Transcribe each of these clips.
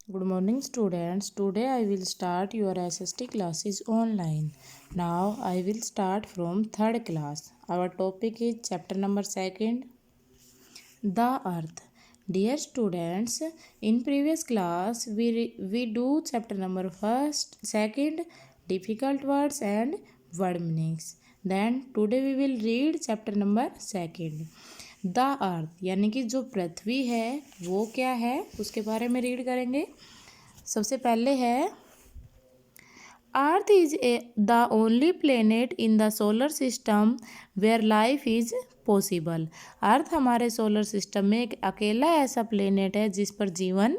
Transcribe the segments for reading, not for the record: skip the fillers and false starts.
Good morning, students. Today I will start your SST classes online. Now I will start from third class. Our topic is chapter number second, the Earth. Dear students, in previous class we do chapter number first, second, difficult words and word meanings. Then today we will read chapter number second. The earth यानी कि जो पृथ्वी है वो क्या है उसके बारे में रीड करेंगे। सबसे पहले है Earth is the only planet in the solar system where life is possible. Earth हमारे सोलर सिस्टम में एक अकेला ऐसा प्लेनेट है जिस पर जीवन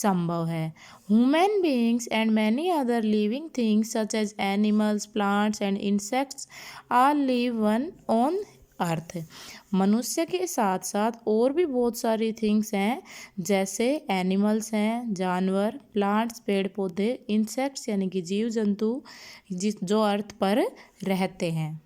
संभव है। Human beings and many other living things such as animals, plants and insects are live one on earth. मनुष्य के साथ साथ और भी बहुत सारी थिंग्स हैं, जैसे एनिमल्स हैं, जानवर, प्लांट्स, पेड़ पौधे, इंसेक्ट्स यानी कि जीव जंतु जो अर्थ पर रहते हैं।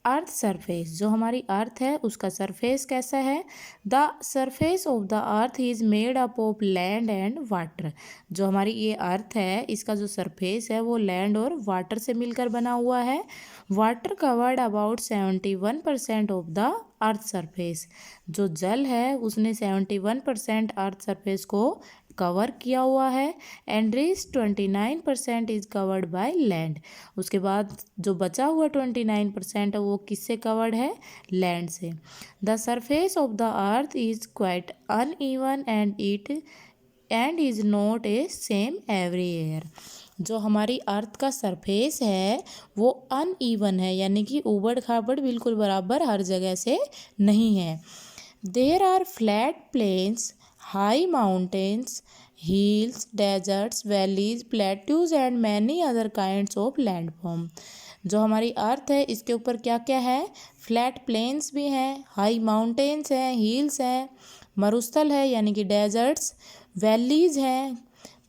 अर्थ सरफेस, जो हमारी अर्थ है उसका सरफेस कैसा है। The surface of the Earth is made up of land and water. जो हमारी ये अर्थ है इसका जो सरफेस है वो लैंड और वाटर से मिलकर बना हुआ है। Water covered about 71% of the earth surface. जो जल है उसने 71% अर्थ सरफेस को कवर किया हुआ है। एंड रिस 29% इज कवर्ड बाय लैंड। उसके बाद जो बचा हुआ 29% है वो किससे कवर्ड है, लैंड से। The surface of the Earth is quite uneven and is not a same everywhere. जो हमारी अर्थ का सरफेस है वो अनइवन है यानी कि ऊबड़ खाबड़ बिल्कुल बराबर हर जगह से नहीं है। There are flat plains, high mountains, hills, deserts, valleys, plateaus and many other kinds of landform। जो हमारी अर्थ है इसके ऊपर क्या क्या है, फ्लैट प्लेन्स भी हैं, हाई माउंटेन्स हैं, हिल्स हैं, मरुस्थल है यानी कि डेजर्ट्स, वैलीज हैं,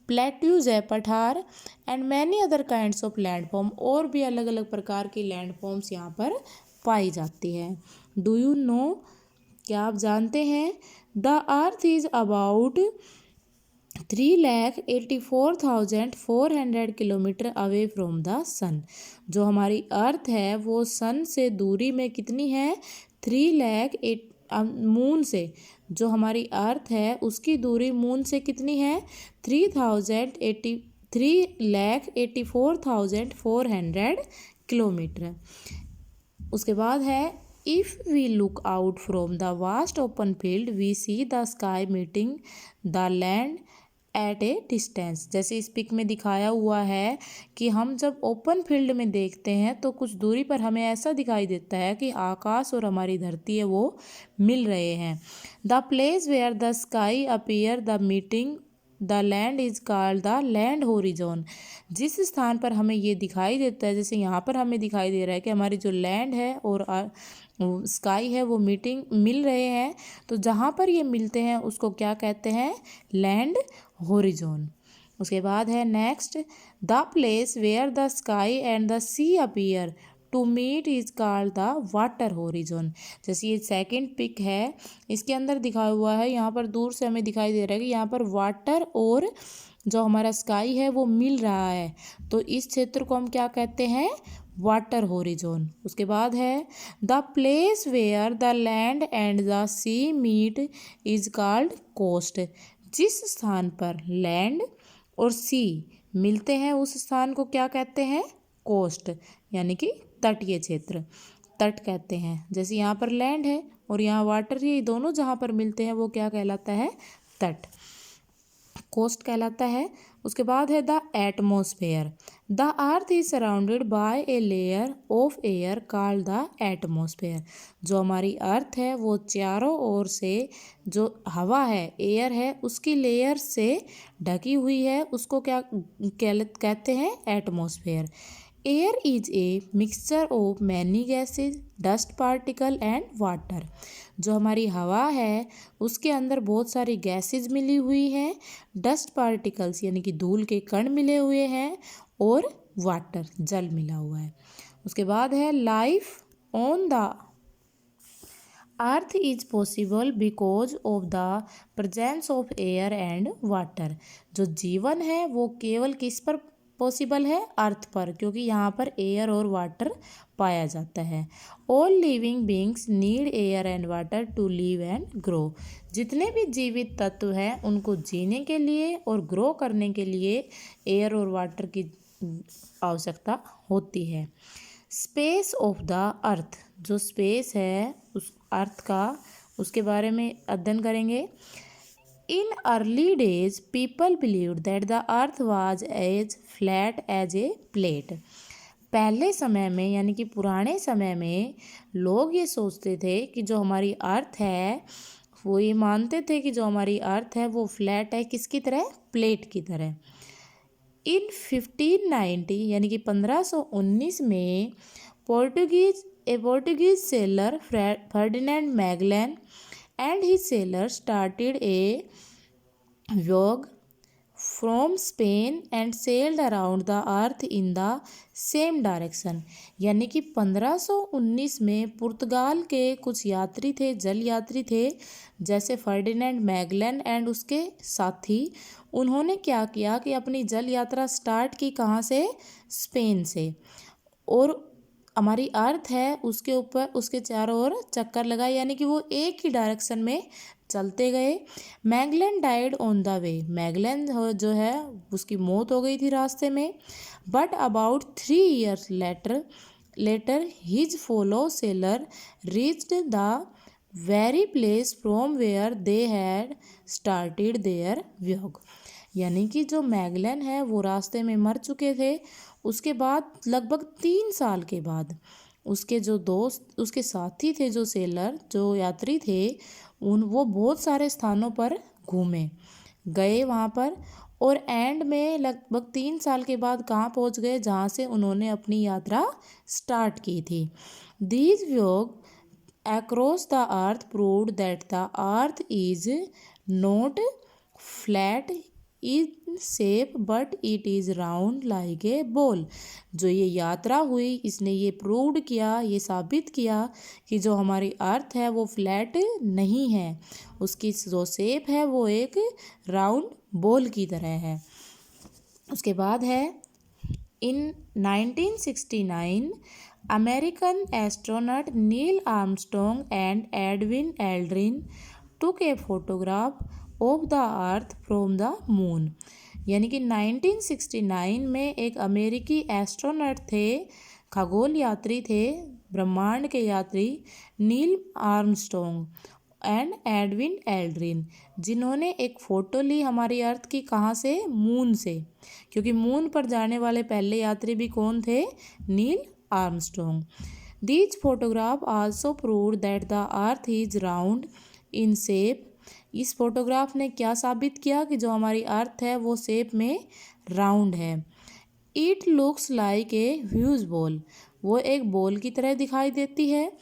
प्लेट्यूज है पठार, and many other kinds of landform, और भी अलग अलग प्रकार की लैंडफॉर्म्स यहाँ पर पाई जाती है। डू यू नो, क्या आप जानते हैं, the Earth is about 3,84,400 kilometre away from the sun. जो हमारी अर्थ है वो सन से दूरी में कितनी है, 3,08,000 मून से, जो हमारी अर्थ है उसकी दूरी मून से कितनी है, 3,84,400 किलोमीटर। उसके बाद है if we look out from the vast open field we see the sky meeting the land at a distance. जैसे इस पिक में दिखाया हुआ है कि हम जब ओपन फील्ड में देखते हैं तो कुछ दूरी पर हमें ऐसा दिखाई देता है कि आकाश और हमारी धरती है वो मिल रहे हैं। The place where the sky appear the meeting the land is called the land horizon. जिस स्थान पर हमें ये दिखाई देता है, जैसे यहाँ पर हमें दिखाई दे रहा है कि हमारी जो लैंड है और स्काई है वो मीटिंग मिल रहे हैं, तो जहाँ पर ये मिलते हैं उसको क्या कहते हैं, लैंड होरिजोन। उसके बाद है next, the place where the sky and the sea appear to meet is called the water horizon. जैसे ये सेकंड पिक है इसके अंदर दिखाया हुआ है, यहाँ पर दूर से हमें दिखाई दे रहा है कि यहाँ पर वाटर और जो हमारा स्काई है वो मिल रहा है, तो इस क्षेत्र को हम क्या कहते हैं, वाटर होरिजोन। उसके बाद है the place where the land and the sea meet is called coast. जिस स्थान पर लैंड और सी मिलते हैं उस स्थान को क्या कहते हैं, कोस्ट यानी कि तटीय क्षेत्र, तट कहते हैं। जैसे यहाँ पर लैंड है और यहाँ वाटर, ये दोनों जहाँ पर मिलते हैं वो क्या कहलाता है, तट, कोस्ट कहलाता है। उसके बाद है the atmosphere. The Earth is surrounded by a layer of air called the atmosphere. जो हमारी अर्थ है वो चारों ओर से जो हवा है, एयर है, उसकी लेयर से ढकी हुई है, उसको क्या कहते हैं, atmosphere. Air is a mixture of many gases, dust particle and water. जो हमारी हवा है उसके अंदर बहुत सारी गैसेज मिली हुई हैं, डस्ट पार्टिकल्स यानी कि धूल के कण मिले हुए हैं, और वाटर जल मिला हुआ है। उसके बाद है life on the Earth is possible because of the presence of air and water. जो जीवन है वो केवल किस पर पॉसिबल है? अर्थ पर, क्योंकि यहाँ पर एयर और वाटर पाया जाता है। All living beings need air and water to live and grow. जितने भी जीवित तत्व हैं उनको जीने के लिए और ग्रो करने के लिए एयर और वाटर की आवश्यकता होती है। स्पेस ऑफ द अर्थ, जो स्पेस है उस अर्थ का, उसके बारे में अध्ययन करेंगे। In early days people believed that the earth was as flat as a plate. पहले समय में यानी कि पुराने समय में लोग ये सोचते थे कि जो हमारी अर्थ है, वो ये मानते थे कि जो हमारी अर्थ है वो फ्लैट है, किसकी तरह? प्लेट की तरह। इन 1590 यानी कि 1519 में Portuguese seller Ferdinand Magellan and his seller started A voyage from Spain and sailed around the earth in the same direction। यानी कि 1519 में पुर्तगाल के कुछ यात्री थे, जल यात्री थे, जैसे फर्डिनेंड मैगलन एंड उसके साथी। उन्होंने क्या किया कि अपनी जल यात्रा स्टार्ट की, कहाँ से? स्पेन से। और हमारी अर्थ है उसके ऊपर, उसके चारों ओर चक्कर लगाए, यानी कि वो एक ही डायरेक्शन में चलते गए। Magellan died on the way. Magellan जो है उसकी मौत हो गई थी रास्ते में। But about 3 years later his fellow sailor reached the very place from where they had started their voyage. यानी कि जो मैगलन है वो रास्ते में मर चुके थे। उसके बाद लगभग 3 साल के बाद उसके जो दोस्त, उसके साथी थे, जो सेलर, जो यात्री थे, वो बहुत सारे स्थानों पर घूमे गए वहाँ पर, और एंड में लगभग 3 साल के बाद कहाँ पहुँच गए? जहाँ से उन्होंने अपनी यात्रा स्टार्ट की थी। These voyage across the earth proved that the earth is not flat in shape but it is round like a ball। जो ये यात्रा हुई इसने ये प्रूव्ड किया, ये साबित किया कि जो हमारी अर्थ है वो फ्लैट नहीं है, उसकी जो शेप है वो एक राउंड बॉल की तरह है। उसके बाद है इन 1969 American astronaut Neil Armstrong and Edwin Aldrin took a photograph of the earth from the moon। यानी कि 1969 में एक अमेरिकी एस्ट्रोनॉट थे, खगोल यात्री थे, ब्रह्मांड के यात्री नील आर्मस्ट्रॉन्ग एंड एडविन एल्ड्रिन, जिन्होंने एक फ़ोटो ली हमारी अर्थ की, कहाँ से? मून से, क्योंकि मून पर जाने वाले पहले यात्री भी कौन थे? Neil Armstrong. These photograph also proved that the Earth is round in shape. इस फोटोग्राफ ने क्या साबित किया कि जो हमारी अर्थ है वो शेप में राउंड है। It looks like a huge ball. वो एक बॉल की तरह दिखाई देती है।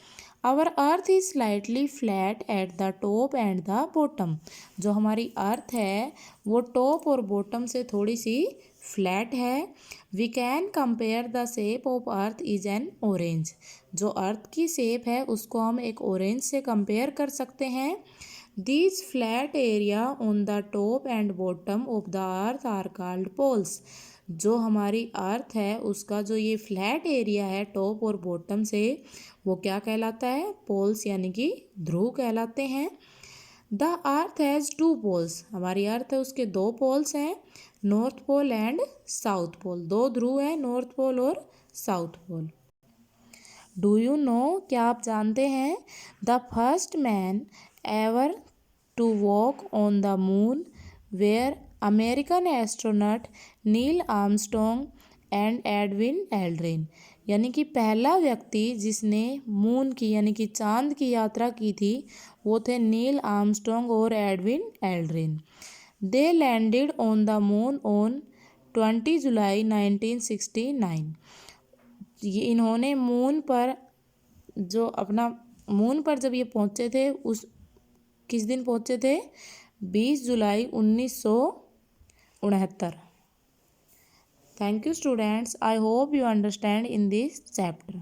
Our earth is slightly flat at the top and the bottom. जो हमारी अर्थ है वो टॉप और बॉटम से थोड़ी सी फ्लैट है। We can compare the shape of earth is an orange. जो अर्थ की शेप है उसको हम एक ऑरेंज से कंपेयर कर सकते हैं। These flat area on the top and bottom of the earth are called poles. जो हमारी अर्थ है उसका जो ये फ्लैट एरिया है टॉप और बॉटम से, वो क्या कहलाता है? पोल्स, यानी कि ध्रुव कहलाते हैं। The earth has 2 poles. हमारी अर्थ है उसके 2 पोल्स हैं, north pole and south pole. 2 ध्रुव हैं, नॉर्थ पोल और south pole. Do you know, क्या आप जानते हैं? The first man ever to walk on the moon were American astronaut Neil Armstrong and Edwin Aldrin. यानी कि पहला व्यक्ति जिसने मून की यानी कि चांद की यात्रा की थी वो थे नील आर्मस्ट्रॉन्ग और Edwin Aldrin. They landed on the moon on 20 जुलाई 1969। इन्होंने मून पर जब ये पहुँचे थे, उस किस दिन पहुँचे थे? 20 जुलाई 1969। Thank you students. I hope you understand in this chapter.